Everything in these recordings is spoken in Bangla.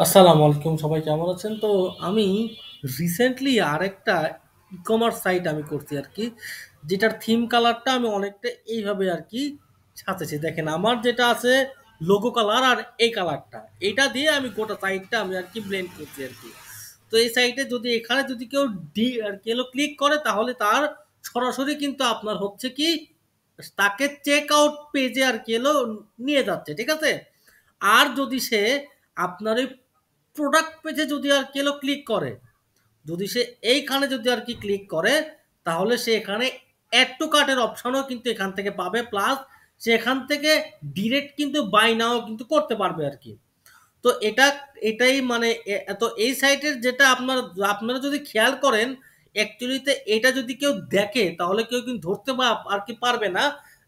আসসালামু আলাইকুম, সবাই কেমন আছেন? তো আমি রিসেন্টলি আরেকটা ই-কমার্স সাইট আমি করছি আরকি। যেটার থিম কালারটা আমি অনেকটা এইভাবে আরকি সাজেছি। দেখেন আমার যেটা আছে লোগো কালার আর এই কালারটা। এইটা দিয়ে আমি গোটা সাইটটা আমি আরকি ব্লেন্ড করছি আরকি। তো এই সাইটে যদি এখানে যদি কেউ আরকি হলো ক্লিক করে তাহলে তার সরাসরি কিন্তু আপনার হচ্ছে কি তাকে চেক আউট পেজে আরকি হলো নিয়ে যাচ্ছে। ঠিক আছে? আর যদি সে আপনার ওই প্রোডাক্ট পেজে যদি আর কি হলো ক্লিক করে, যদি সে এইখানে যদি আর কি ক্লিক করে, তাহলে সে এখানে অ্যাড টু কার্ট এর অপশনও কিন্তু এখান থেকে পাবে। প্লাস সে এখান থেকে ডিরেক্ট কিন্তু বাই নাও কিন্তু করতে পারবে আরকি। তো এটাই মানে তো এই সাইটের যেটা আপনারা যদি খেয়াল করেন অ্যাকচুয়ালিতে এটা যদি কেউ দেখে তাহলে কেউ কিন্তু ধরতে আর কি পারবে না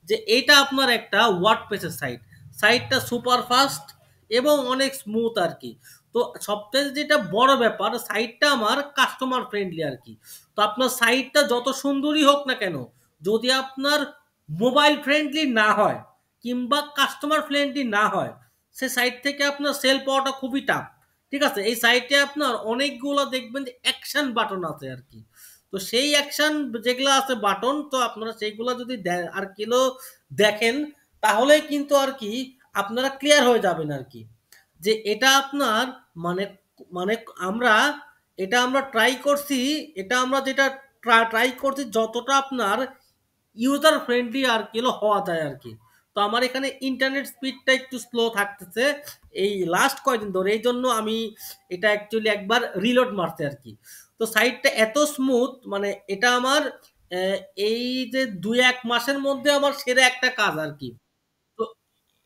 যে এটা আপনার একটা ওয়ার্ডপ্রেসের সাইট। সাইটটা সুপার ফাস্ট এবং অনেক স্মুথ আর কি। তো সবথেকে যেটা বড় ব্যাপার সাইটটা আমার কাস্টমার ফ্রেন্ডলি আর কি। তো আপনার সাইটটা যত সুন্দরই হোক না কেন, যদি আপনার মোবাইল ফ্রেন্ডলি না হয় কিংবা কাস্টমার ফ্রেন্ডলি না হয়, সে সাইট থেকে আপনার সেল পাওয়াটা খুবই টাফ। ঠিক আছে? এই সাইটে আপনার অনেকগুলো দেখবেন যে অ্যাকশন বাটন আছে আরকি। তো সেই অ্যাকশন যেগুলা আছে বাটন, তো আপনারা সেইগুলা যদি আর কিলো দেখেন তাহলেই কিন্তু আরকি আপনারা ক্লিয়ার হয়ে যাবেন আরকি। যে এটা আপনার মানে মানে আমরা আমরা ট্রাই করছি, এটা আমরা যেটা ট্রাই করছি যতটা আপনার ইউজার ফ্রেন্ডলি আর কি হলো হওয়া যায় আরকি। তো আমার এখানে ইন্টারনেট স্পিডটা একটু স্লো থাকতেছে এই লাস্ট কয়েকদিন ধরে। এইজন্য আমি এটা অ্যাকচুয়ালি একবার রিলোড মারছি আরকি। তো সাইটটা এত স্মুথ মানে এটা আমার অ্যা এই যে ২-১ মাসের মধ্যে আমার সেরা একটা কাজ আরকি। তো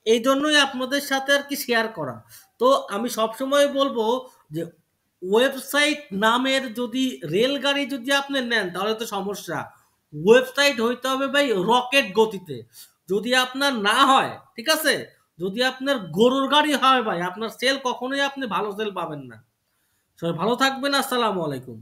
এইজন্যই আপনাদের সাথে আরকি শেয়ার করা। তো আমি সবসময় বলব যে ওয়েবসাইট নামের যদি রেলগাড়ি যদি আপনি নেন তাহলে তো সমস্যা। ওয়েবসাইট হইতে হবে ভাই রকেট গতিতে। যদি আপনার না হয়, ঠিক আছে? যদি আপনার গরুর গাড়ি হয় ভাই, আপনার সেল কখনোই আপনি ভালো সেল পাবেন না। সবাই ভালো থাকবেন। আসসালামু আলাইকুম।